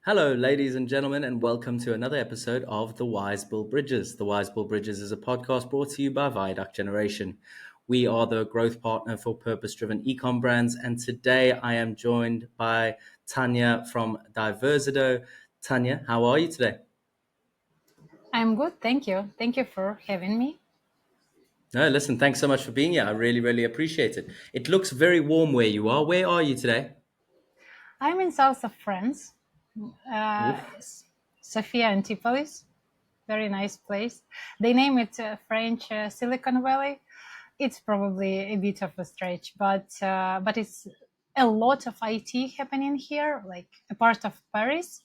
Hello, ladies and gentlemen, and welcome to another episode of The Wise Build Bridges. The Wise Build Bridges is a podcast brought to you by Viaduct Generation. We are the growth partner for purpose-driven ecom brands, and today I am joined by Tanya from Diversido. Tanya, how are you today? I'm good, thank you. Thank you for having me. No, listen, thanks so much for being here. I really, really appreciate it. It looks very warm where you are. Where are you today? I'm in south of France, Oof. Sofia Antipolis. Very nice place. They name it French Silicon Valley. It's probably a bit of a stretch, but it's a lot of IT happening here, like a part of Paris.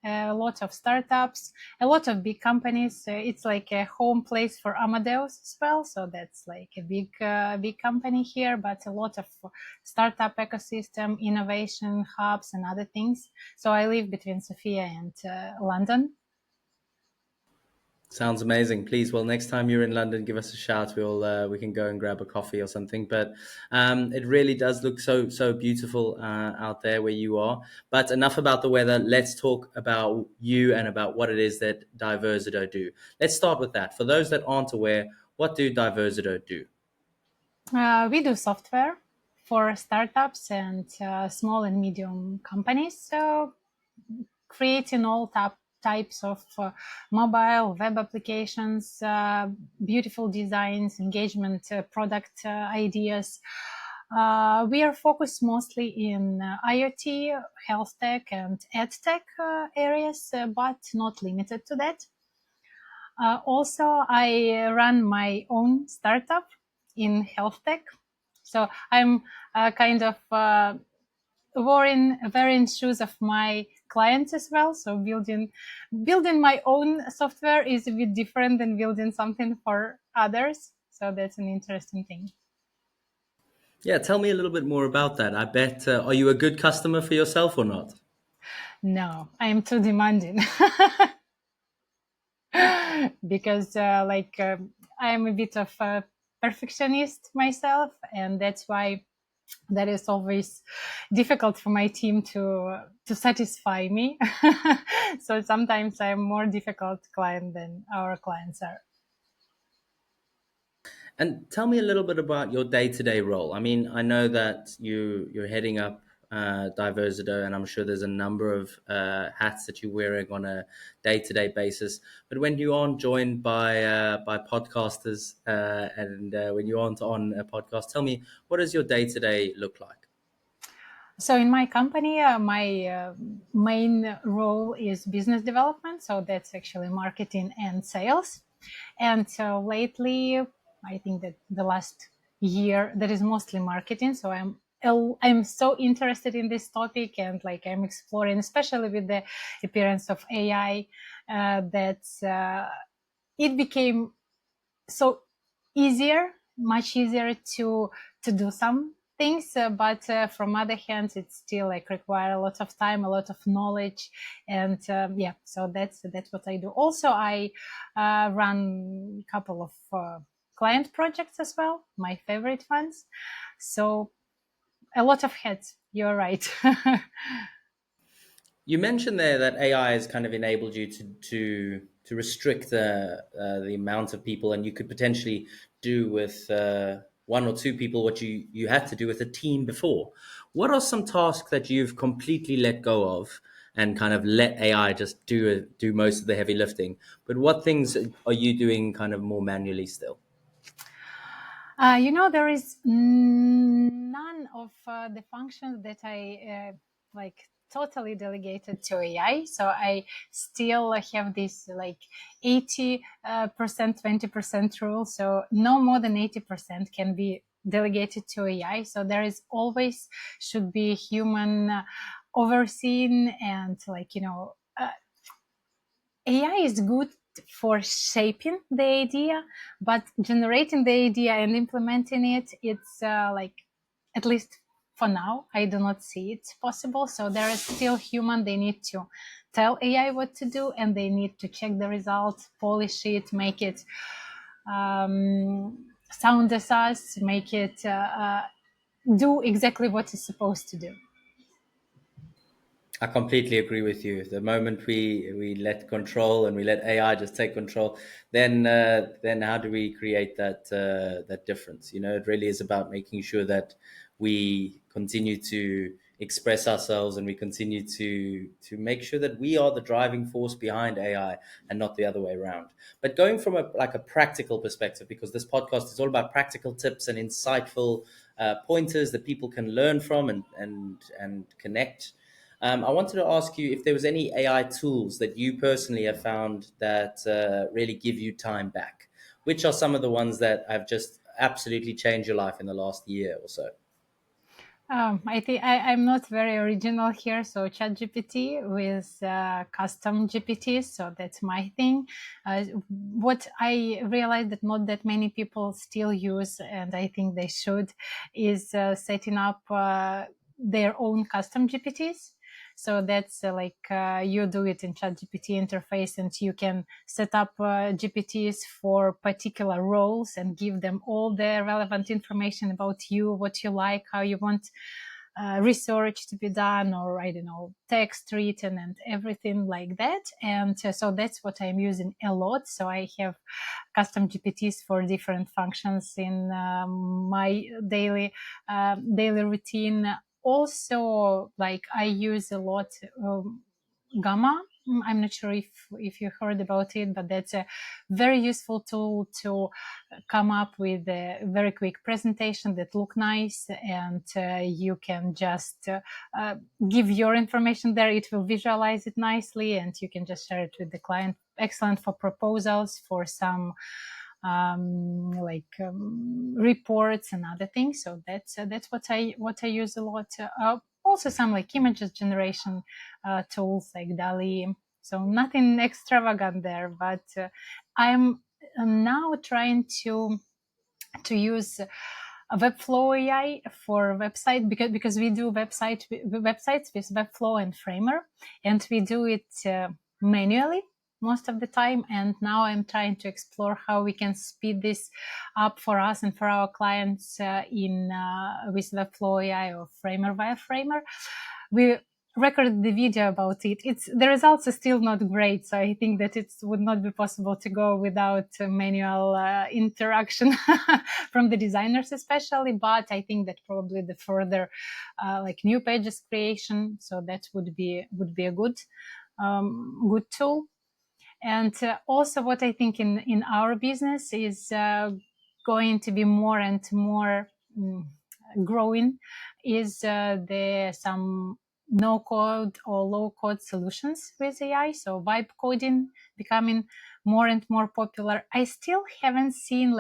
A lot of startups, a lot of big companies. It's like a home place for Amadeus as well. So that's like a big company here, but a lot of startup ecosystem, innovation hubs, and other things. So I live between Sofia and London. Sounds amazing. Please, well, next time you're in London, give us a shout. We can go and grab a coffee or something. But it really does look so beautiful out there where you are. But enough about the weather. Let's talk about you and about what it is that Diversido do. Let's start with that. For those that aren't aware, what do Diversido do? We do software for startups and small and medium companies. So creating all types of mobile web applications, beautiful designs, engagement product ideas. We are focused mostly in IoT, health tech, and ed tech areas, but not limited to that. Also, I run my own startup in health tech. So I'm kind of wearing shoes of my clients as well. So building my own software is a bit different than building something for others. So that's an interesting thing. Yeah, tell me a little bit more about that. I bet, are you a good customer for yourself or not? No, I am too demanding because I'm a bit of a perfectionist myself, and that's why that is always difficult for my team to satisfy me. So sometimes I'm more difficult client than our clients are. And tell me a little bit about your day-to-day role. I mean, I know that you're heading up Diversido, and I'm sure there's a number of hats that you're wearing on a day-to-day basis. But when you aren't joined by podcasters and when you aren't on a podcast, tell me, what does your day-to-day look like? So in my company, my main role is business development. So that's actually marketing and sales. And so lately, I think that the last year that is mostly marketing. So I'm so interested in this topic, and like I'm exploring, especially with the appearance of AI, that it became so much easier to do some things, but from other hands it's still like require a lot of time, a lot of knowledge, and yeah, so that's what I do. Also, I run a couple of client projects as well, my favorite ones. So a lot of heads, you're right. You mentioned there that AI has kind of enabled you to restrict the amount of people, and you could potentially do with one or two people what you had to do with a team before. What are some tasks that you've completely let go of and kind of let AI just do most of the heavy lifting? But what things are you doing kind of more manually still? There is none of the functions that I like totally delegated to AI. So I still have this like 80%, 20% rule. So no more than 80% can be delegated to AI. So there is always should be human overseen, and AI is good for shaping the idea, but generating the idea and implementing it, it's at least for now, I do not see it possible. So there is still human. They need to tell AI what to do, and they need to check the results, polish it, make it sound as us, make it do exactly what it's supposed to do. I completely agree with you. The moment we let control and we let AI just take control, then how do we create that difference? You know, it really is about making sure that we continue to express ourselves and we continue to make sure that we are the driving force behind AI and not the other way around. But going from a practical perspective, because this podcast is all about practical tips and insightful pointers that people can learn from and connect. I wanted to ask you if there was any AI tools that you personally have found that really give you time back. Which are some of the ones that have just absolutely changed your life in the last year or so? I think I'm not very original here. So ChatGPT with custom GPTs. So that's my thing. What I realized that not that many people still use, and I think they should, is setting up their own custom GPTs. So that's you do it in ChatGPT interface, and you can set up GPTs for particular roles and give them all the relevant information about you, what you like, how you want research to be done, or I don't know, text written and everything like that. And so that's what I'm using a lot. So I have custom GPTs for different functions in my daily routine. Also, like I use a lot Gamma. I'm not sure if you heard about it, but that's a very useful tool to come up with a very quick presentation that look nice, and you can just give your information there. It will visualize it nicely, and you can just share it with the client. Excellent for proposals, for some reports and other things. So that's what I use a lot. Also some like images generation tools like DALI. So nothing extravagant there, but I'm now trying to use Webflow AI for website, because we do websites with Webflow and Framer, and we do it manually most of the time. And now I'm trying to explore how we can speed this up for us and for our clients in with Webflow AI or Framer via Framer. We recorded the video about it. It's the results are still not great, so I think that it would not be possible to go without manual interaction from the designers, especially. But I think that probably the further like new pages creation, so that would be a good tool. And also, what I think in our business is going to be more and more growing is the some no code or low code solutions with AI. So vibe coding becoming more and more popular. I still haven't seen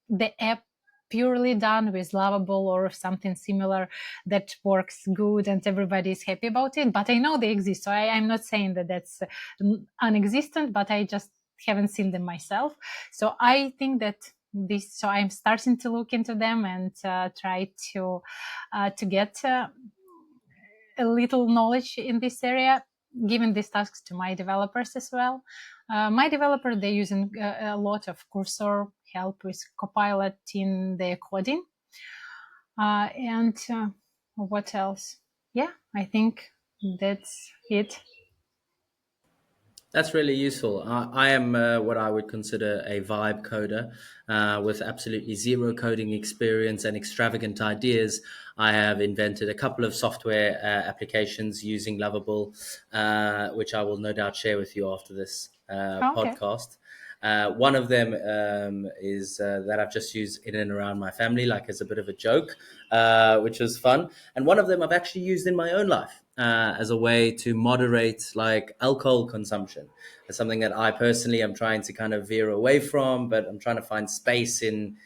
the app purely done with Lovable or something similar that works good and everybody is happy about it. But I know they exist. So I'm not saying that that's unexistent, but I just haven't seen them myself. So I think that so I'm starting to look into them and try to get a little knowledge in this area, giving these tasks to my developers as well. My developer, they're using a lot of Cursor help with Copilot in their coding. And what else? Yeah, I think that's it. That's really useful. I am what I would consider a vibe coder with absolutely zero coding experience and extravagant ideas. I have invented a couple of software applications using Lovable, which I will no doubt share with you after this Okay. podcast. One of them is that I've just used in and around my family, like as a bit of a joke, which was fun. And one of them I've actually used in my own life as a way to moderate like alcohol consumption. It's something that I personally am trying to kind of veer away from, but I'm trying to find space in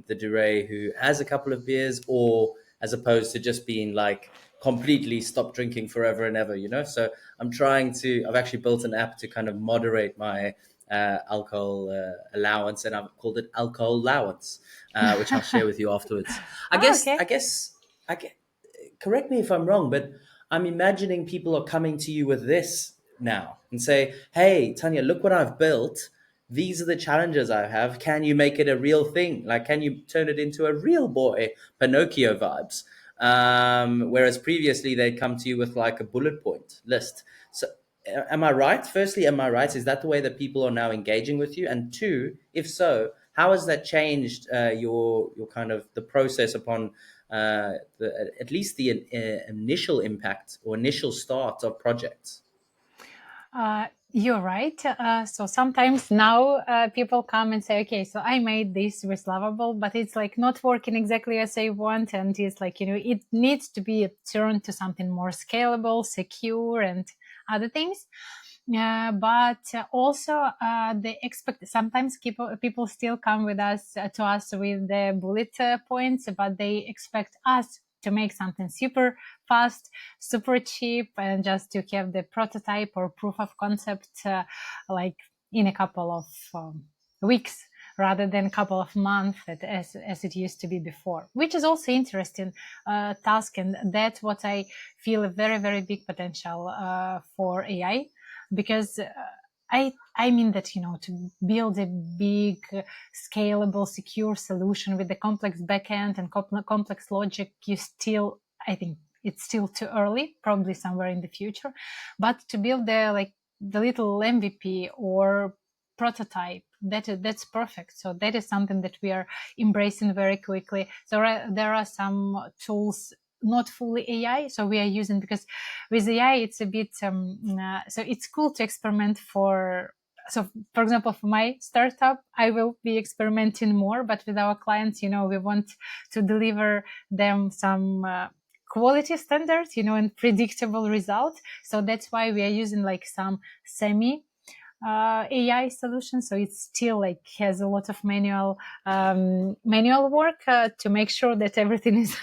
the Duray who has a couple of beers, or as opposed to just being like completely stop drinking forever and ever, you know? So I've actually built an app to kind of moderate my alcohol allowance, and I've called it alcohol allowance, which I'll share with you afterwards. I guess, Okay. I guess, I get, correct me if I'm wrong, but I'm imagining people are coming to you with this now and say, "Hey, Tanya, look what I've built. These are the challenges I have. Can you make it a real thing? Like, can you turn it into a real boy Pinocchio vibes?" whereas previously they'd come to you with like a bullet point list. So, am I right? Firstly, am I right? Is that the way that people are now engaging with you? And two, if so, how has that changed your kind of the process upon at least the initial impact or initial start of projects? You're right. So sometimes now people come and say, okay, so I made this with Lovable, but it's like not working exactly as I want. And it's like, it needs to be turned to something more scalable, secure, and other things. But also they expect sometimes people still come with us to us with the bullet points, but they expect us to make something super fast, super cheap, and just to have the prototype or proof of concept like in a couple of weeks rather than a couple of months as it used to be before, which is also interesting task, and that's what I feel a very, very big potential for AI, because I mean that, to build a big, scalable, secure solution with the complex backend and complex logic, I think it's still too early, probably somewhere in the future. But to build the little MVP or prototype, that's perfect. So that is something that we are embracing very quickly. So there are some tools, not fully AI, so we are using, because with AI it's a bit so it's cool to experiment so for example, for my startup I will be experimenting more, but with our clients, we want to deliver them some quality standards, and predictable results. So that's why we are using like some semi AI solution. So it still has a lot of manual work to make sure that everything is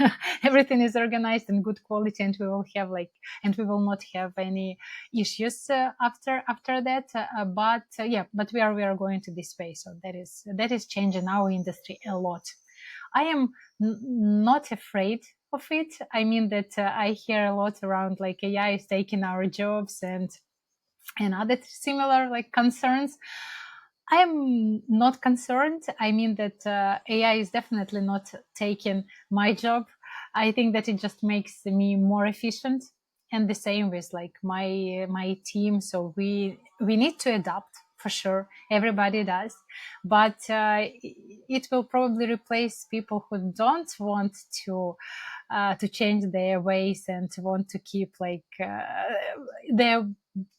everything is organized and good quality, and we will not have any issues after that. But we are going to this way. So that is changing our industry a lot. I am not afraid of it. I mean that I hear a lot around like AI is taking our jobs and other similar concerns. I am not concerned. I mean that AI is definitely not taking my job. I think that it just makes me more efficient, and the same with like my team. So we need to adapt for sure. Everybody does, but it will probably replace people who don't want to change their ways and want to keep their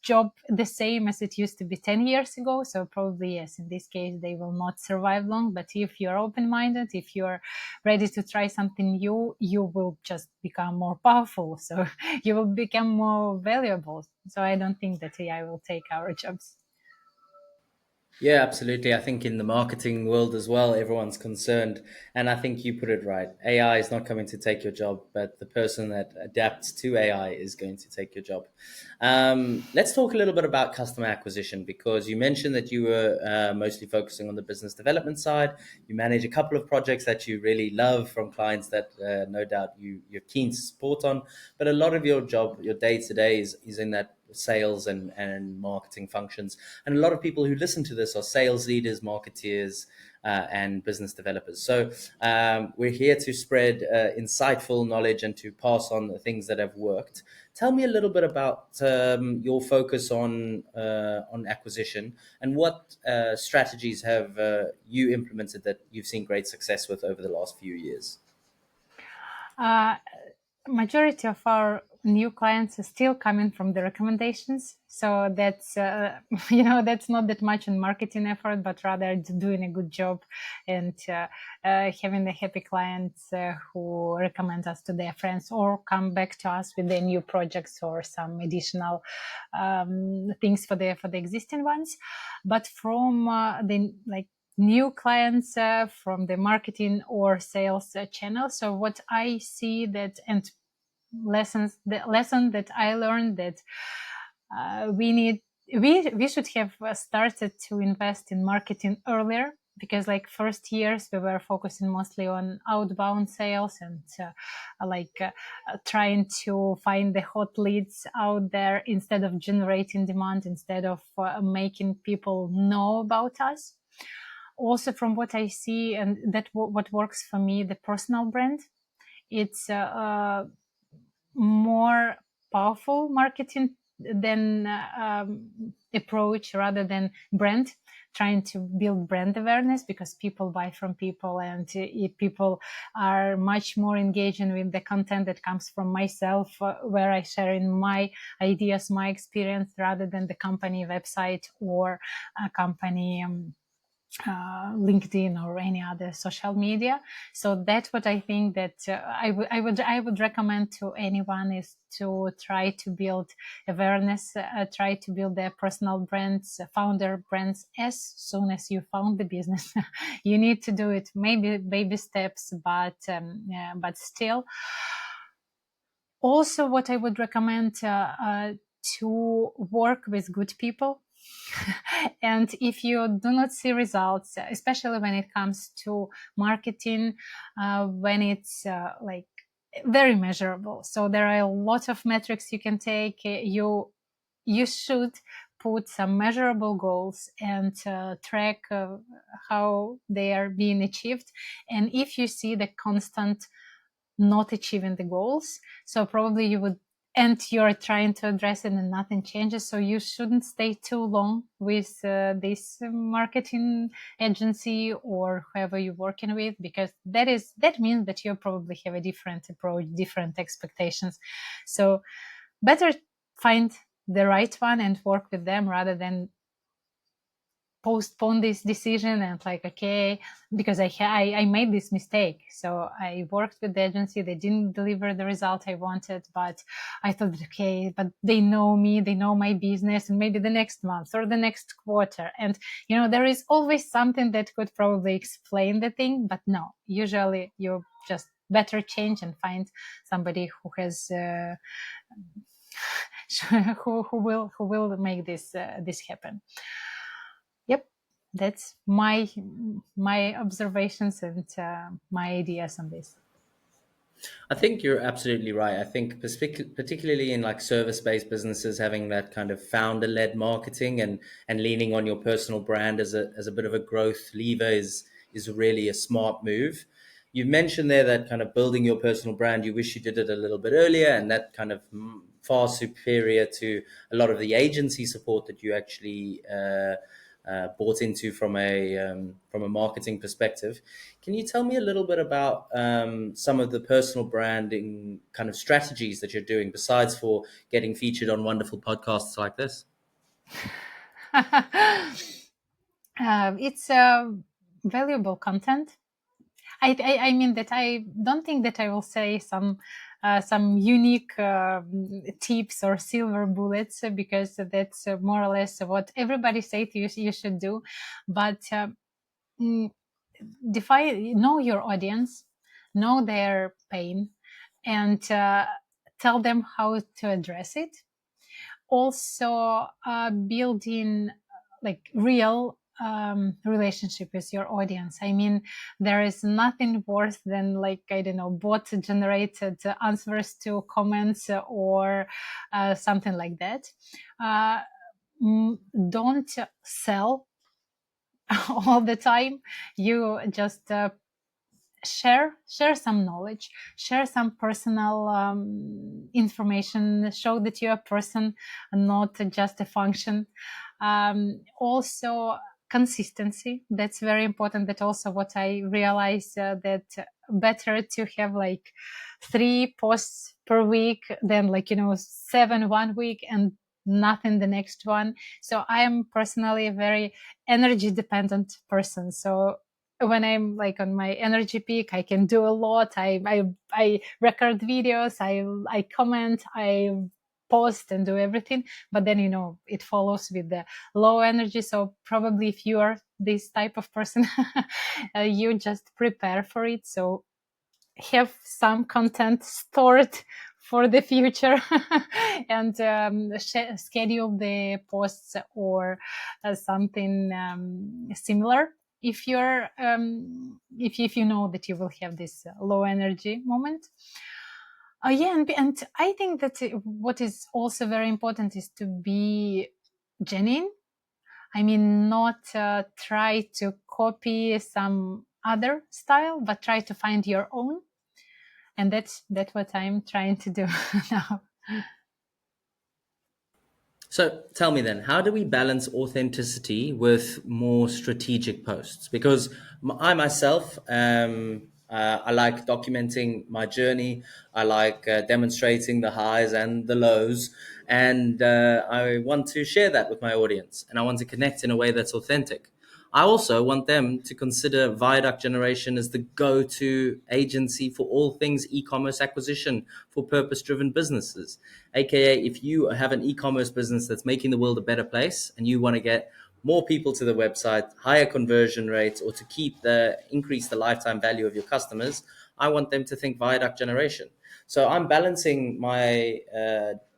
job the same as it used to be 10 years ago. So probably, yes, in this case, they will not survive long. But if you're open-minded, if you're ready to try something new, you will just become more powerful. So you will become more valuable. So I don't think that AI will take our jobs. Yeah, absolutely. I think in the marketing world as well, everyone's concerned. And I think you put it right. AI is not coming to take your job, but the person that adapts to AI is going to take your job. Let's talk a little bit about customer acquisition, because you mentioned that you were mostly focusing on the business development side. You manage a couple of projects that you really love from clients that no doubt you're keen to support on. But a lot of your job, your day to day is in that sales and marketing functions. And a lot of people who listen to this are sales leaders, marketeers, and business developers. So we're here to spread insightful knowledge and to pass on the things that have worked. Tell me a little bit about your focus on acquisition, and what strategies have you implemented that you've seen great success with over the last few years? Majority of our new clients are still coming from the recommendations, so that's that's not that much in marketing effort, but rather doing a good job and having the happy clients who recommend us to their friends or come back to us with their new projects or some additional things for the existing ones. But from the new clients from the marketing or sales channel. So what I see that, and the lesson that I learned, that we should have started to invest in marketing earlier, because first years we were focusing mostly on outbound sales and trying to find the hot leads out there instead of generating demand, instead of making people know about us. Also, from what I see, and that what works for me, the personal brand it's more powerful marketing than approach rather than brand, trying to build brand awareness, because people buy from people, and if people are much more engaging with the content that comes from myself, where I share in my ideas, my experience, rather than the company website or a company LinkedIn or any other social media. So that's what I think that I would recommend to anyone, is to try to build awareness, try to build their personal brands, founder brands, as soon as you found the business. You need to do it, maybe baby steps, but still. Also, what I would recommend, to work with good people. And if you do not see results, especially when it comes to marketing, when it's like very measurable, so there are a lot of metrics you can take. You should put some measurable goals and track how they are being achieved. And if you see the constant not achieving the goals, so probably you would, and you're trying to address it and nothing changes, so you shouldn't stay too long with this marketing agency or whoever you're working with, because that means that you probably have a different approach, different expectations. So better find the right one and work with them, rather than postpone this decision and like, okay, because I made this mistake, so I worked with the agency, they didn't deliver the result I wanted, but I thought, okay, but they know me, they know my business, and maybe the next month or the next quarter, and there is always something that could probably explain the thing, but no, usually you just better change and find somebody who has who will make this happen. Yep, that's my observations and my ideas on this. I think you're absolutely right. I think particularly in like service-based businesses, having that kind of founder-led marketing and leaning on your personal brand as a bit of a growth lever is really a smart move. You mentioned there that kind of building your personal brand, you wish you did it a little bit earlier, and that kind of far superior to a lot of the agency support that you actually bought into from a marketing perspective. Can you tell me a little bit about some of the personal branding kind of strategies that you're doing besides for getting featured on wonderful podcasts like this? It's valuable content. I mean that I don't think that I will say some unique tips or silver bullets, because that's more or less what everybody say to you you should do. But mm, know your audience, know their pain, and tell them how to address it. Also, building like real relationship with your audience. I mean, there is nothing worse than, like, I don't know, bot generated answers to comments or something like that. uh, don't sell all the time. You just share some knowledge, share some personal information, show that you're a person, not just a function. Also, consistency, that's very important. That also what I realized, that better to have like 3 posts per week than, like, 7 one week and nothing the next one. So I am personally a very energy dependent person. So when I'm like on my energy peak, I can do a lot. I record videos, I comment, I post and do everything. But then, it follows with the low energy. So probably if you are this type of person, you just prepare for it. So have some content stored for the future and schedule the posts or something similar if you're if you know that you will have this low energy moment. Yeah, and I think that what is also very important is to be genuine. I mean, not try to copy some other style, but try to find your own. And that's what I'm trying to do now. So tell me then, how do we balance authenticity with more strategic posts? Because I myself, I like documenting my journey. I like demonstrating the highs and the lows, and I want to share that with my audience, and I want to connect in a way that's authentic. I also want them to consider Viaduct Generation as the go to agency for all things e commerce acquisition for purpose driven businesses. AKA, if you have an e commerce business that's making the world a better place and you want to get more people to the website, higher conversion rates, or to increase the lifetime value of your customers, I want them to think Viaduct Generation. So I'm balancing my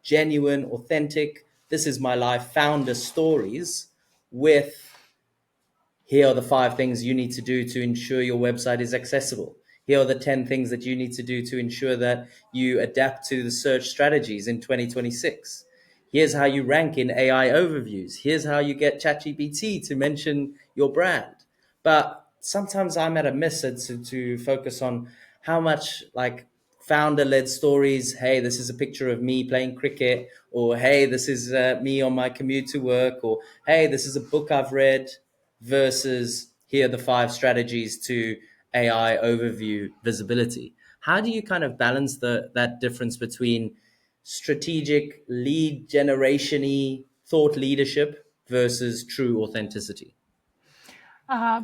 genuine, authentic, this is my life founder stories with here are the 5 things you need to do to ensure your website is accessible. Here are the 10 things that you need to do to ensure that you adapt to the search strategies in 2026. Here's how you rank in AI overviews. Here's how you get ChatGPT to mention your brand. But sometimes I'm at a miss to focus on how much like founder led stories. Hey, this is a picture of me playing cricket, or hey, this is me on my commute to work, or hey, this is a book I've read, versus here are the 5 strategies to AI overview visibility. How do you kind of balance that difference between strategic lead generation-y thought leadership versus true authenticity? Uh,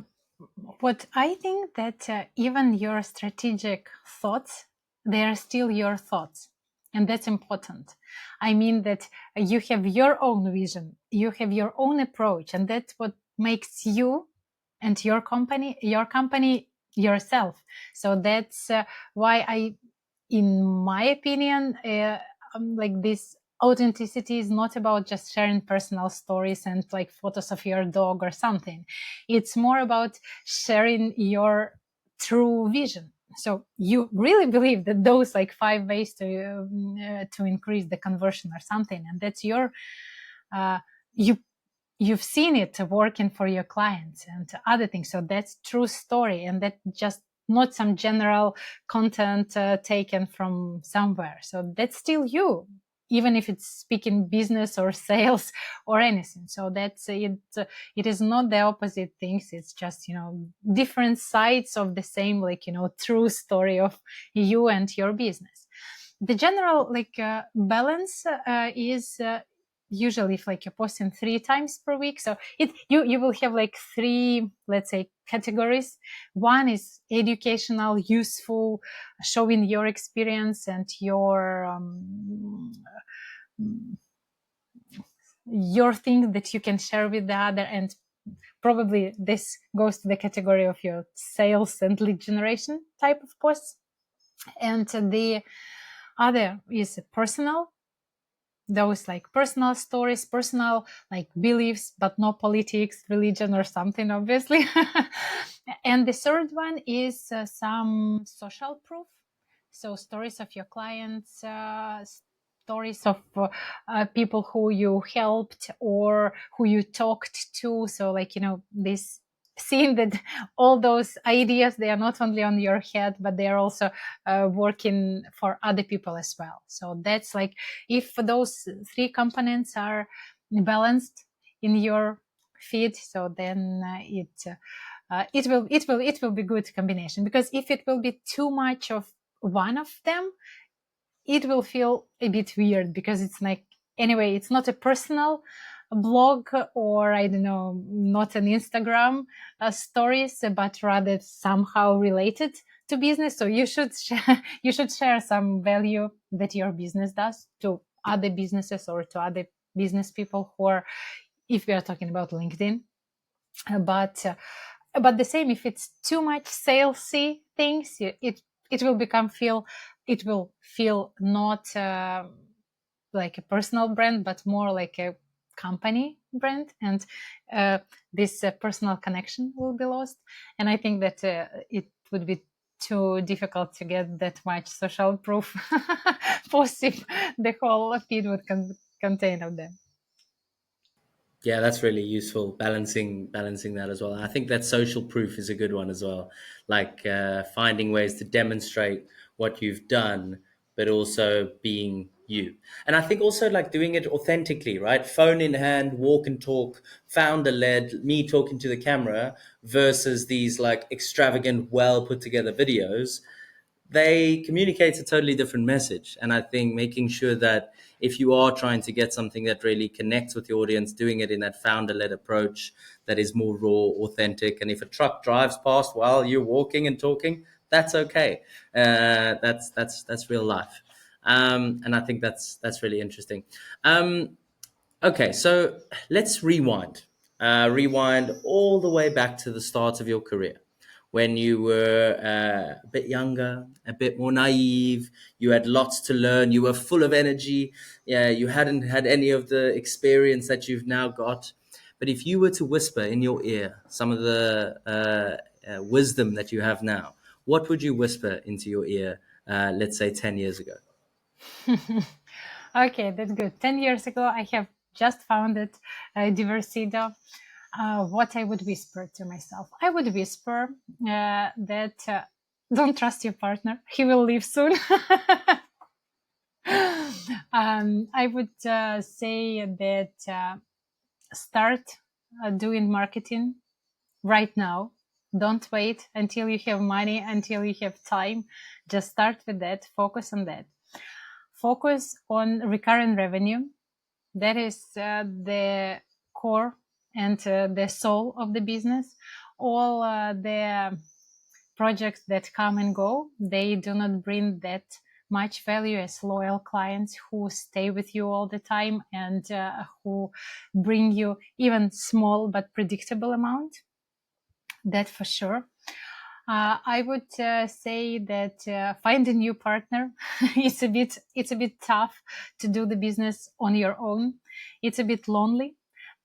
what I think that even your strategic thoughts, they are still your thoughts. And that's important. I mean that you have your own vision, you have your own approach, and that's what makes you and your company yourself. So that's why in my opinion, like this authenticity is not about just sharing personal stories and like photos of your dog or something. It's more about sharing your true vision. So you really believe that those like 5 ways to increase the conversion or something, and that's your uh, you you've seen it working for your clients and other things. So that's true story, and that just not some general content taken from somewhere. So that's still you, even if it's speaking business or sales or anything. So that's it. It is not the opposite things. It's just, different sides of the same, like, true story of you and your business. The general balance is usually if like you're posting 3 times per week, so you will have like 3, let's say, categories. One is educational, useful, showing your experience and your thing that you can share with the other, and probably this goes to the category of your sales and lead generation type of posts. And the other is personal, those like personal stories, personal like beliefs, but no politics, religion, or something, obviously. And the third one is some social proof. So stories of your clients, stories of people who you helped or who you talked to. So like, this seeing that all those ideas, they are not only on your head, but they are also working for other people as well. So that's like, if those 3 components are balanced in your feed, so then it will be good combination. Because if it will be too much of one of them, it will feel a bit weird, because it's like, anyway, it's not a personal blog, or I don't know, not an Instagram stories, but rather somehow related to business. So you should share some value that your business does to other businesses or to other business people who are, if we are talking about LinkedIn. But the same, if it's too much salesy things, it will it will feel not like a personal brand, but more like a company brand, and this personal connection will be lost. And I think that it would be too difficult to get that much social proof posts if the whole feed would contain of them. Yeah, that's really useful, balancing that as well. And I think that social proof is a good one as well. Like finding ways to demonstrate what you've done, but also being you. And I think also like doing it authentically, right? Phone in hand, walk and talk, founder led, me talking to the camera versus these like extravagant, well put together videos. They communicate a totally different message. And I think making sure that if you are trying to get something that really connects with the audience, doing it in that founder led approach that is more raw, authentic. And if a truck drives past while you're walking and talking, that's okay. That's real life. And I think that's really interesting. Okay, so let's rewind. Rewind all the way back to the start of your career when you were a bit younger, a bit more naive. You had lots to learn. You were full of energy. Yeah, you hadn't had any of the experience that you've now got. But if you were to whisper in your ear some of the wisdom that you have now, what would you whisper into your ear, let's say 10 years ago? Okay, that's good. 10 years ago, I have just founded Diversido. What I would whisper to myself? I would whisper that don't trust your partner. He will leave soon. I would say that start doing marketing right now. Don't wait until you have money, until you have time. Just start with that. Focus on that. Focus on recurrent revenue. That is the core and the soul of the business. All the projects that come and go, they do not bring that much value as loyal clients who stay with you all the time and who bring you even small but predictable amount. That for sure. I would say that find a new partner. It's a bit tough to do the business on your own. It's a bit lonely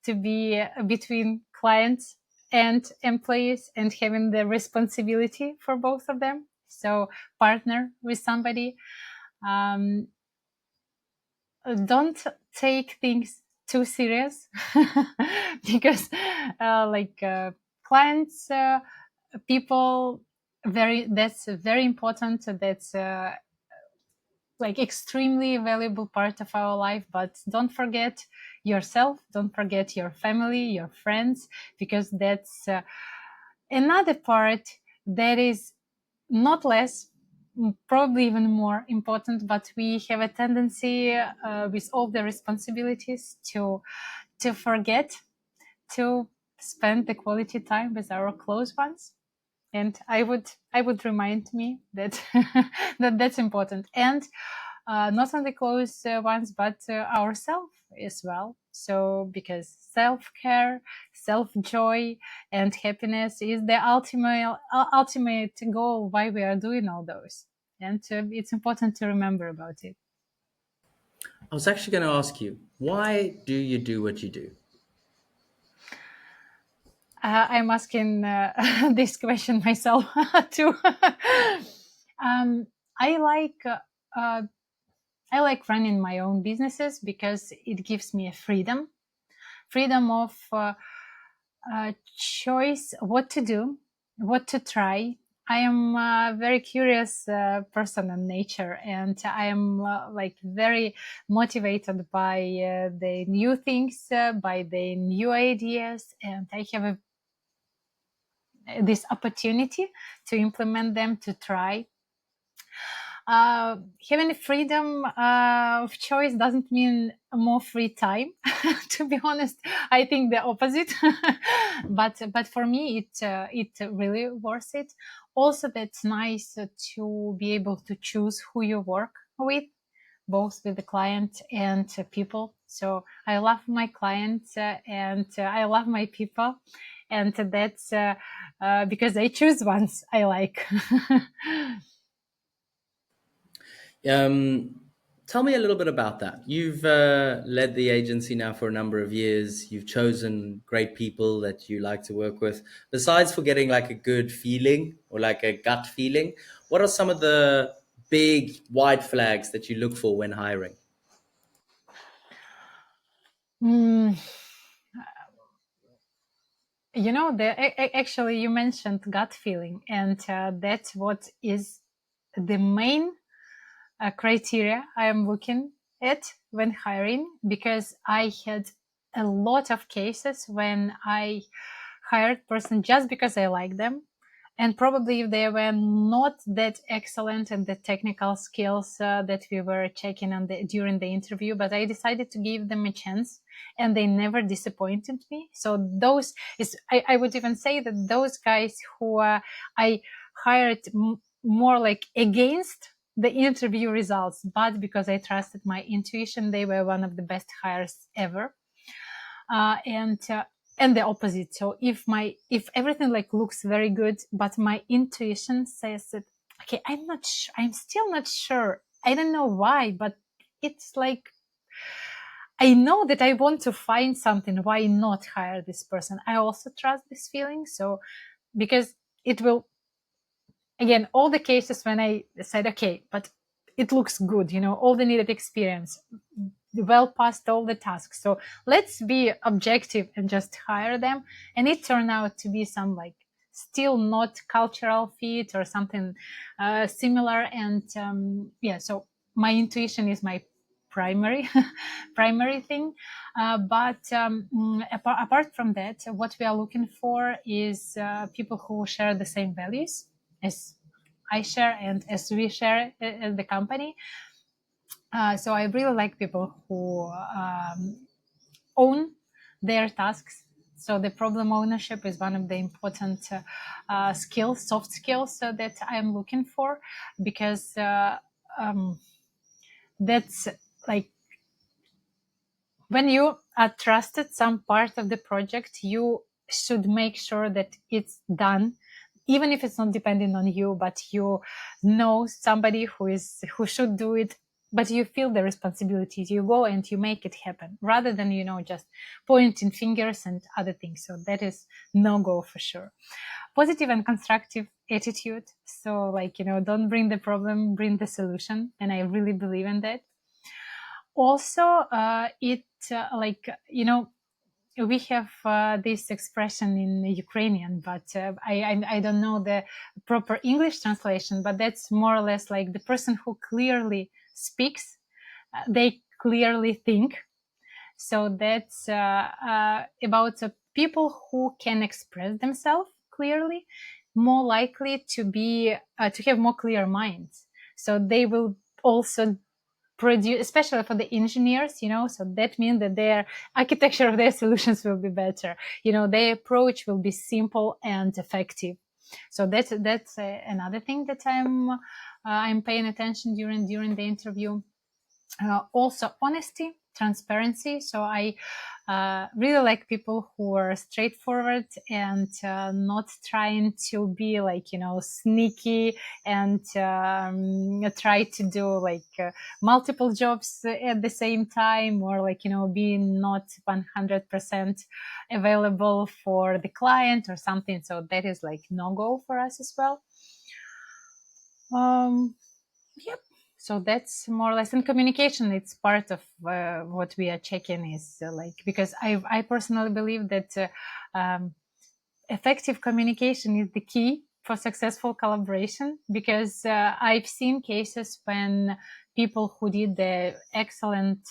to be between clients and employees and having the responsibility for both of them. So partner with somebody. Um, don't take things too serious because clients people that's very important. That's like extremely valuable part of our life, but don't forget yourself, don't forget your family, your friends, because that's another part that is not less, probably even more important, but we have a tendency with all the responsibilities to forget to spend the quality time with our close ones. And I would remind me that that's important, and not only close ones, but ourselves as well. So because self-care, self-joy, and happiness is the ultimate goal why we are doing all those, and it's important to remember about it. I was actually going to ask you, why do you do what you do? I'm asking this question myself too. um, I like uh, I like running my own businesses because it gives me a freedom of choice, what to do, what to try. I am a very curious person in nature, and I am like very motivated by the new things, by the new ideas, and I have this opportunity to implement them, to try. Having freedom of choice doesn't mean more free time. To be honest, I think the opposite. but for me, it really worth it. Also, that's nice to be able to choose who you work with, both with the client and people. So I love my clients and I love my people, and that's because I choose ones I like. Um, Tell me a little bit about that. You've led the agency now for a number of years. You've chosen great people that you like to work with. Besides for getting like a good feeling or like a gut feeling, what are some of the big white flags that you look for when hiring? Mm, actually, you mentioned gut feeling, and that's what is the main criteria I am looking at when hiring, because I had a lot of cases when I hired person just because I like them, and probably if they were not that excellent at the technical skills that we were checking on during the interview, but I decided to give them a chance, and they never disappointed me. So those I would even say that those guys who I hired more like against the interview results, but because I trusted my intuition, they were one of the best hires ever. And the opposite. So if everything like looks very good, but my intuition says that, okay, I'm still not sure. I don't know why, but it's like, I know that I want to find something. Why not hire this person? I also trust this feeling. So because it will, again, all the cases when I said, okay, but it looks good, all the needed experience, well past all the tasks. So let's be objective and just hire them. And it turned out to be some like still not cultural fit or something similar. And so my intuition is my primary primary thing. Apart from that, what we are looking for is people who share the same values as I share and as we share at the company. So I really like people who own their tasks. So the problem ownership is one of the important skills, soft skills that I'm looking for, because that's like, when you are trusted some part of the project, you should make sure that it's done, even if it's not depending on you, but you know somebody who should do it, but you feel the responsibilities. You go and you make it happen, rather than just pointing fingers and other things. So that is no go for sure. Positive and constructive attitude. So don't bring the problem, bring the solution, and I really believe in that. Also, we have this expression in Ukrainian, but I don't know the proper English translation, but that's more or less like the person who clearly speaks, they clearly think. So that's about people who can express themselves clearly, more likely to be to have more clear minds. So they will also produce, especially for the engineers, so that means that their architecture of their solutions will be better. Their approach will be simple and effective. So that's another thing that I'm paying attention during the interview. Also honesty, transparency. So I really like people who are straightforward and not trying to be sneaky and try to do multiple jobs at the same time, or being not 100% available for the client or something. So that is no go for us as well. Yep. So that's more or less in communication. It's part of what we are checking is because I personally believe that effective communication is the key for successful collaboration, because I've seen cases when people who did the excellent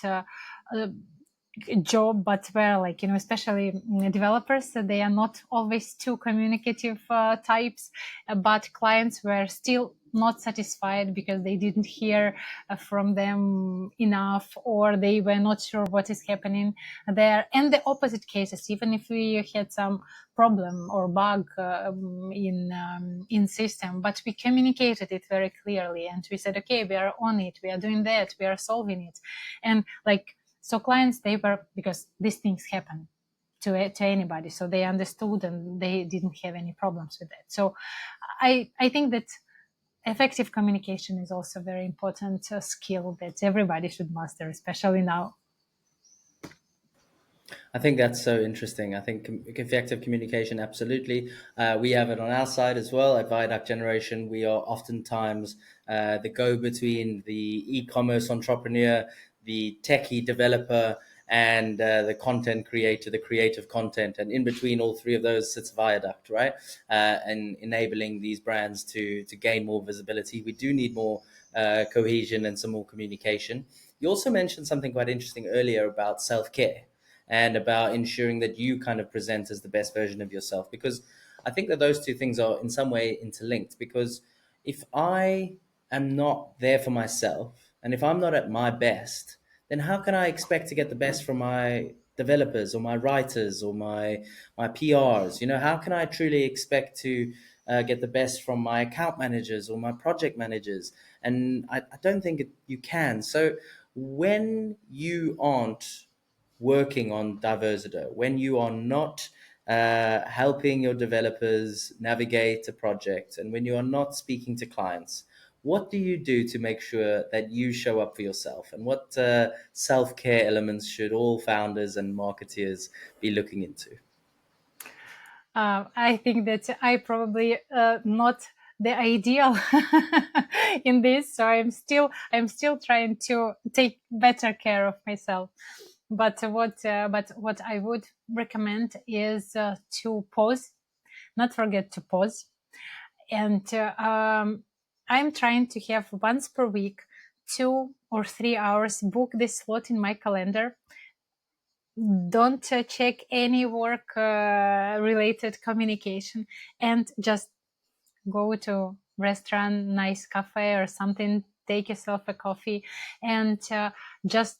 job, but were especially developers, they are not always too communicative types, but clients were still not satisfied because they didn't hear from them enough, or they were not sure what is happening there. And the opposite cases, even if we had some problem or bug in system, but we communicated it very clearly and we said, okay, we are on it, we are doing that, we are solving it. And so clients, they were, because these things happen to anybody, so they understood and they didn't have any problems with that. So I think that effective communication is also a very important skill that everybody should master, especially now. I think that's so interesting. I think effective communication, absolutely. We have it on our side as well. At Viaduct Generation, we are oftentimes the go-between the e-commerce entrepreneur, the techie developer, and the content creator, the creative content, and in between all three of those sits Viaduct, right? And enabling these brands to gain more visibility. We do need more cohesion and some more communication. You also mentioned something quite interesting earlier about self care and about ensuring that you kind of present as the best version of yourself, because I think that those two things are in some way interlinked. Because if I am not there for myself, and if I'm not at my best, then how can I expect to get the best from my developers or my writers or my PRs? You know, how can I truly expect to get the best from my account managers or my project managers? And I don't think you can. So when you aren't working on Diversito, when you are not helping your developers navigate a project, and when you are not speaking to clients, what do you do to make sure that you show up for yourself? And what self-care elements should all founders and marketeers be looking into? I think that I probably not the ideal in this, so I'm still trying to take better care of myself. But what I would recommend is to pause, not forget to pause, and I'm trying to have once per week 2 or 3 hours book this slot in my calendar. Don't check any work related communication, and just go to restaurant, nice cafe or something, take yourself a coffee, and just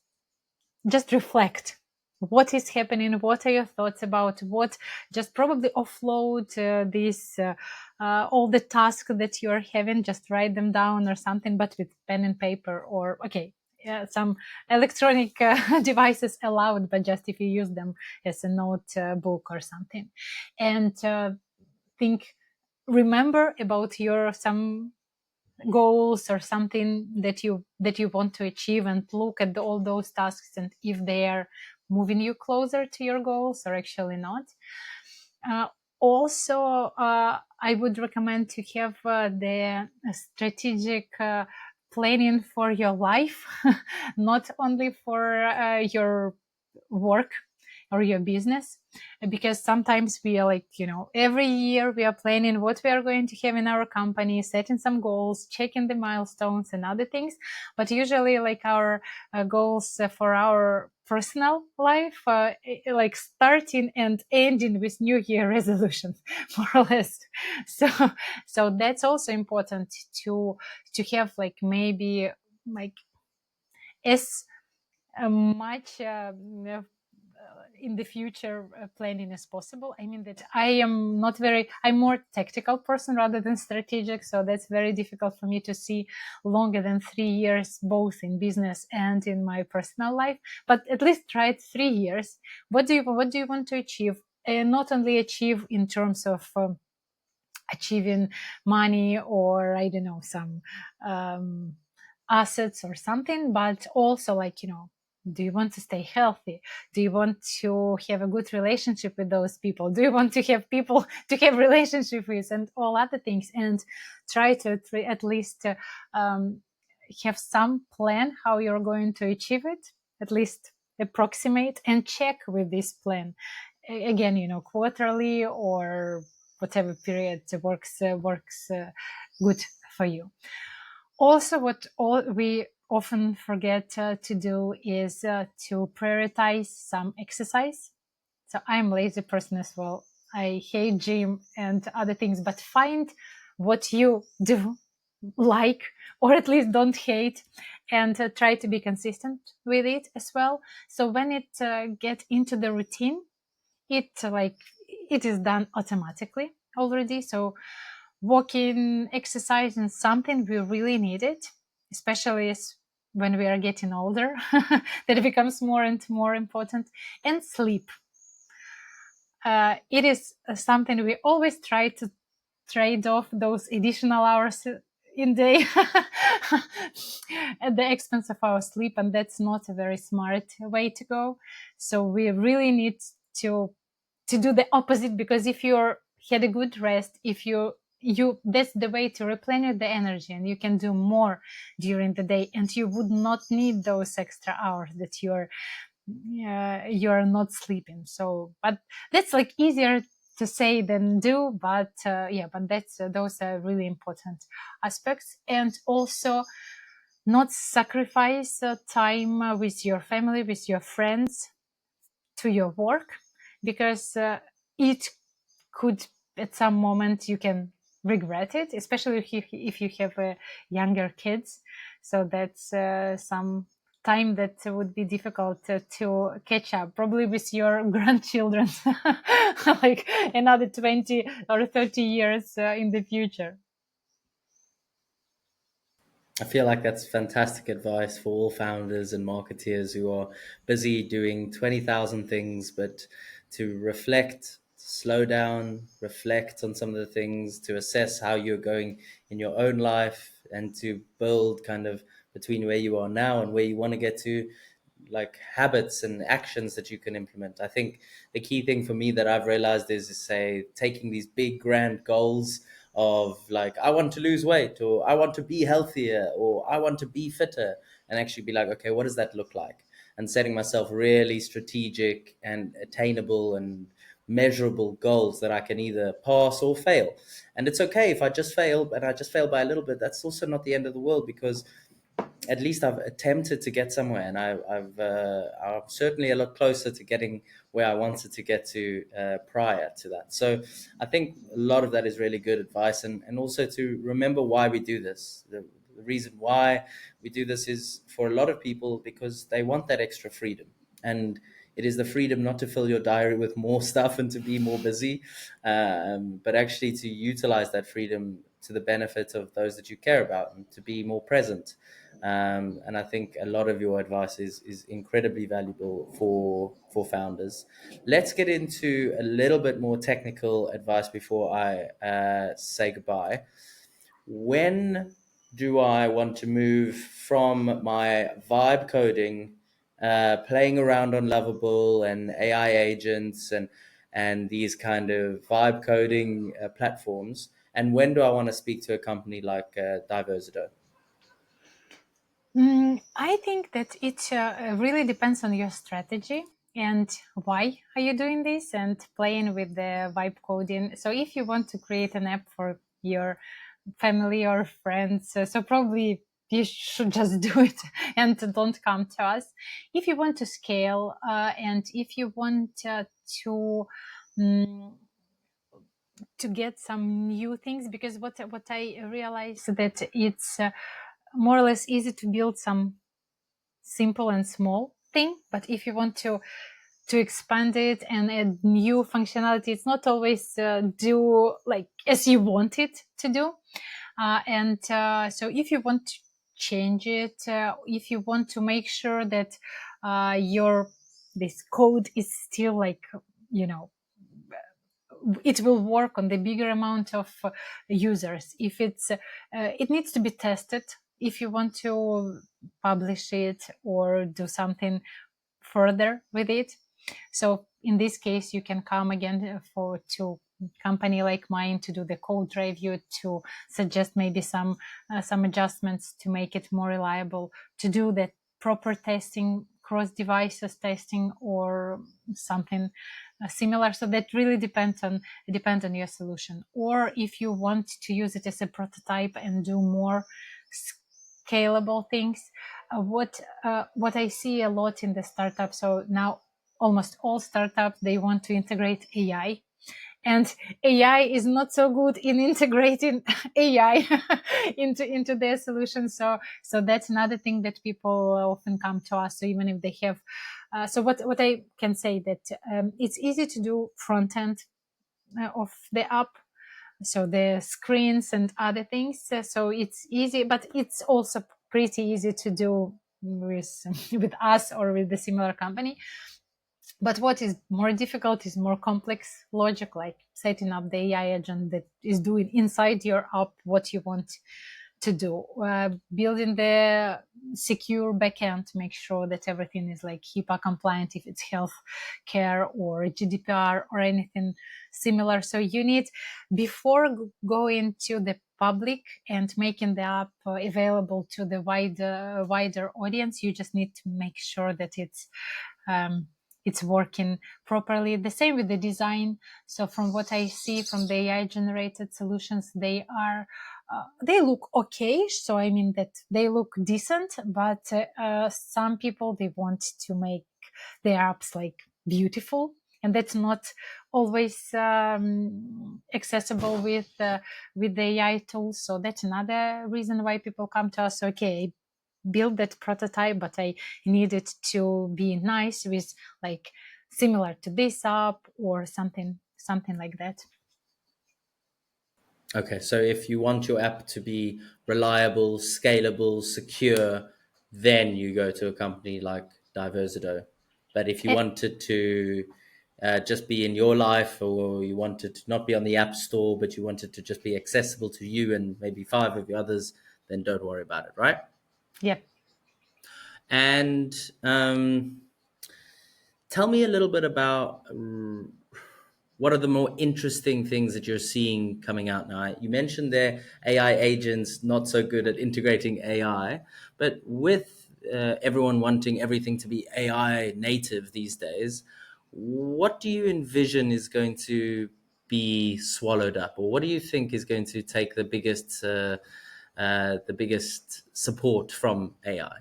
reflect what is happening, what are your thoughts about what, just probably offload these all the tasks that you're having, just write them down or something, but with pen and paper, or okay, some electronic devices allowed, but just if you use them as a notebook or something, and think, remember about your some goals or something that you want to achieve, and look at all those tasks, and if they are moving you closer to your goals or actually not. uh, Also, I would recommend to have the strategic planning for your life, not only for your work or your business, because sometimes we are like, every year we are planning what we are going to have in our company, setting some goals, checking the milestones and other things, but usually like our goals for our personal life, like starting and ending with new year resolutions, more or less. so so that's also important to have, like, maybe like as much in the future planning as possible. I mean that I'm more tactical person rather than strategic, so that's very difficult for me to see longer than 3 years, both in business and in my personal life. But at least try it 3 years. What do you want to achieve? And not only achieve in terms of achieving money, or I don't know, some assets or something, but also, like, do you want to stay healthy? Do you want to have a good relationship with those people? Do you want to have people to have relationship with, and all other things? And try to at least have some plan how you're going to achieve it, at least approximate, and check with this plan again, quarterly or whatever period works good for you. Also, what all we often forget to do is to prioritize some exercise. So I'm a lazy person as well. I hate gym and other things, but find what you do like, or at least don't hate, and try to be consistent with it as well. So when it get into the routine, it is done automatically already. So walking, exercise, and something we really need it, especially when we are getting older, that becomes more and more important. And sleep. It is something we always try to trade off those additional hours in day at the expense of our sleep, and that's not a very smart way to go. So we really need to do the opposite, because if you're had a good rest, if you that's the way to replenish the energy, and you can do more during the day, and you would not need those extra hours that you're you're not sleeping. So, but that's like easier to say than do. But yeah, but that's those are really important aspects. And also not sacrifice time with your family, with your friends, to your work, because it could at some moment you can regret it, especially if you have younger kids. So that's some time that would be difficult to catch up, probably with your grandchildren, like another 20 or 30 years in the future. I feel like that's fantastic advice for all founders and marketeers who are busy doing 20,000 things, but to reflect, slow down, reflect on some of the things, to assess how you're going in your own life, and to build kind of between where you are now and where you want to get to, like habits and actions that you can implement. I think the key thing for me that I've realized is, say, taking these big grand goals of like, I want to lose weight, or I want to be healthier, or I want to be fitter, and actually be like, okay, what does that look like? And setting myself really strategic and attainable and measurable goals that I can either pass or fail. And it's okay if I just fail, and I just fail by a little bit. That's also not the end of the world, because at least I've attempted to get somewhere, and I'm certainly a lot closer to getting where I wanted to get to prior to that. So I think a lot of that is really good advice, and also to remember why we do this. The reason why we do this is for a lot of people because they want that extra freedom, and it is the freedom not to fill your diary with more stuff and to be more busy, but actually to utilize that freedom to the benefit of those that you care about, and to be more present. And I think a lot of your advice is incredibly valuable for founders. Let's get into a little bit more technical advice before I say goodbye. When do I want to move from my vibe coding, playing around on Lovable and AI agents and these kind of vibe coding platforms, and when do I want to speak to a company like Diversido? I think that it really depends on your strategy and why are you doing this and playing with the vibe coding. So if you want to create an app for your family or friends, so probably you should just do it and don't come to us. If you want to scale and if you want um, to get some new things, because what I realized that it's more or less easy to build some simple and small thing, but if you want to expand it and add new functionality, it's not always do like as you want it to do. And so if you want to change it, if you want to make sure that your this code is still like, you know, it will work on the bigger amount of users, if it's it needs to be tested if you want to publish it or do something further with it. So in this case, you can come again for to company like mine to do the code review, to suggest maybe some adjustments to make it more reliable, to do the proper testing, cross devices testing, or something similar. So that really depends on your solution. Or if you want to use it as a prototype and do more scalable things, what I see a lot in the startup. So now almost all startups, they want to integrate AI, and AI is not so good in integrating AI into their solution. So that's another thing that people often come to us. So even if they have, so what I can say that it's easy to do front end of the app, so the screens and other things. So it's easy, but it's also pretty easy to do with with us or with the similar company. But what is more difficult is more complex logic, like setting up the AI agent that is doing inside your app what you want to do, building the secure backend to make sure that everything is like HIPAA compliant if it's health care or GDPR or anything similar. So you need, before going to the public and making the app available to the wider audience, you just need to make sure that it's it's working properly. The same with the design. So from what I see from the AI generated solutions, they look okay. So I mean that they look decent, but some people, they want to make their apps like beautiful, and that's not always accessible with the AI tools. So that's another reason why people come to us. Okay, build that prototype, but I need it to be nice with like similar to this app or something like that. Okay, so if you want your app to be reliable, scalable, secure, then you go to a company like Diversido. But if you Eh, wanted to just be in your life, or you wanted to not be on the App Store, but you wanted to just be accessible to you and maybe five of the others, then don't worry about it, right? yeah. And tell me a little bit about what are the more interesting things that you're seeing coming out now? You mentioned there AI agents not so good at integrating AI, but with everyone wanting everything to be AI native these days, what do you envision is going to be swallowed up, or what do you think is going to take the biggest support from AI?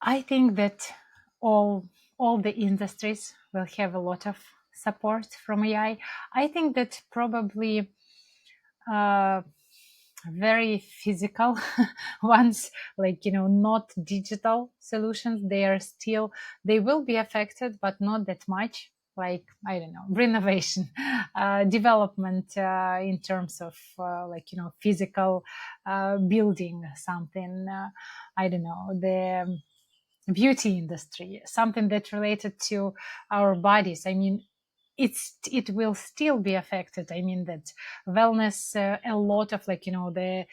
I think that all the industries will have a lot of support from AI. I think that probably uh, very physical ones, like not digital solutions, they will be affected, but not that much. Like, I don't know, renovation, development, in terms of like physical building something, I don't know, the beauty industry, something that related to our bodies. I mean, it will still be affected. I mean that wellness, a lot of like the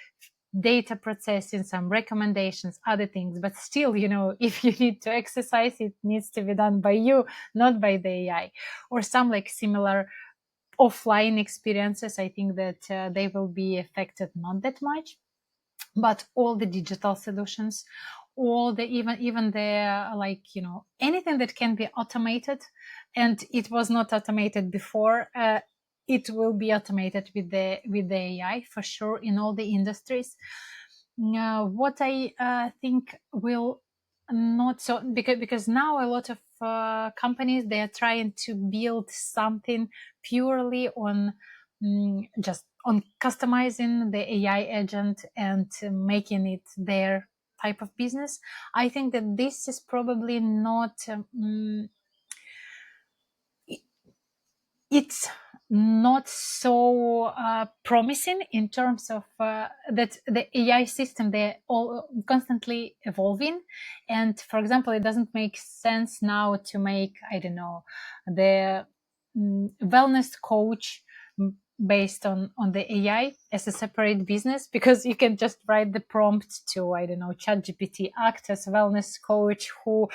data processing, some recommendations, other things, but still, if you need to exercise, it needs to be done by you, not by the AI. Or some like similar offline experiences, I think that they will be affected not that much. But all the digital solutions, all the even the like anything that can be automated, and it was not automated before, it will be automated with the AI for sure in all the industries. Now, what I think will not so, because now a lot of companies, they are trying to build something purely on just on customizing the AI agent and making it their type of business. I think that this is probably not it's not so promising in terms of that the AI system, they're all constantly evolving. And for example, it doesn't make sense now to make, I don't know, the wellness coach based on the AI as a separate business, because you can just write the prompt to, I don't know, ChatGPT, act as wellness coach who,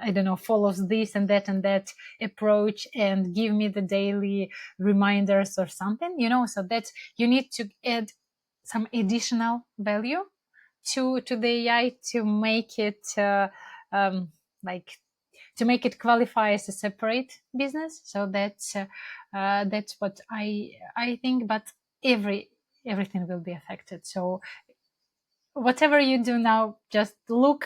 I don't know, follows this and that approach and give me the daily reminders or something, so that you need to add some additional value to the AI to make it like to make it qualify as a separate business. So that's what I think. But everything will be affected. So whatever you do now, just look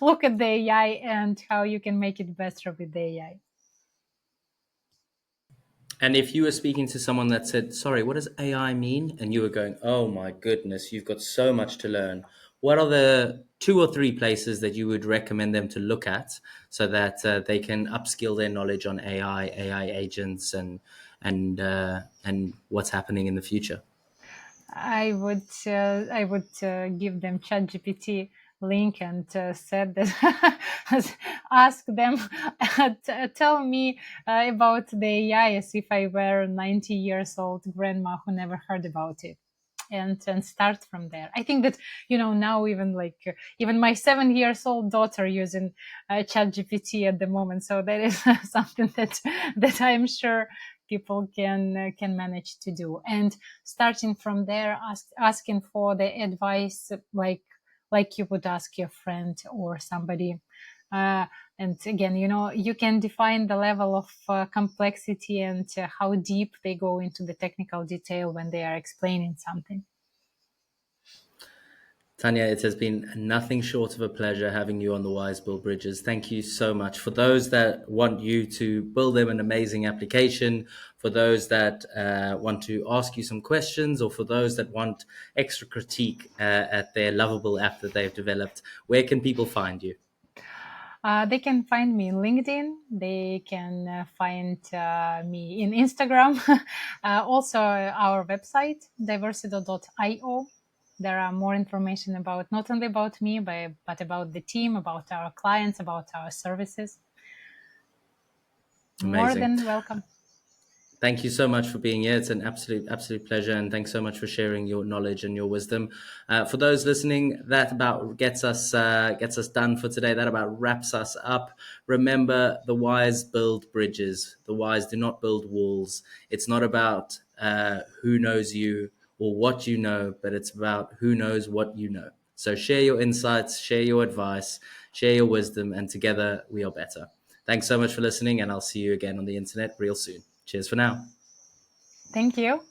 look at the AI and how you can make it better with the AI. And if you were speaking to someone that said, sorry, what does AI mean? And you were going, oh my goodness, you've got so much to learn. What are the two or three places that you would recommend them to look at so that they can upskill their knowledge on AI agents, and what's happening in the future? I would give them ChatGPT link and said that ask them tell me about the AI as if I were 90 years old grandma who never heard about it. And start from there. I think that now even like even my 7 years old daughter using ChatGPT at the moment. So that is something that I'm sure people can manage to do. And starting from there, asking for the advice, like like you would ask your friend or somebody. And again, you can define the level of complexity and how deep they go into the technical detail when they are explaining something. Tanya, it has been nothing short of a pleasure having you on the Wise Build Bridges. Thank you so much. For those that want you to build them an amazing application, for those that want to ask you some questions, or for those that want extra critique at their lovable app that they've developed, where can people find you? They can find me in LinkedIn. They can find me in Instagram. Also, our website, diversido.io. There are more information about not only about me, but about the team, about our clients, about our services. More Amazing. than welcome. Thank you so much for being here. It's an absolute pleasure, and thanks so much for sharing your knowledge and your wisdom. For those listening, that about gets us done for today. That about wraps us up. Remember, the wise build bridges. The wise do not build walls. It's not about who knows you or what you know, but it's about who knows what you know. So share your insights, share your advice, share your wisdom, and together we are better. Thanks so much for listening, and I'll see you again on the internet real soon. Cheers for now. Thank you.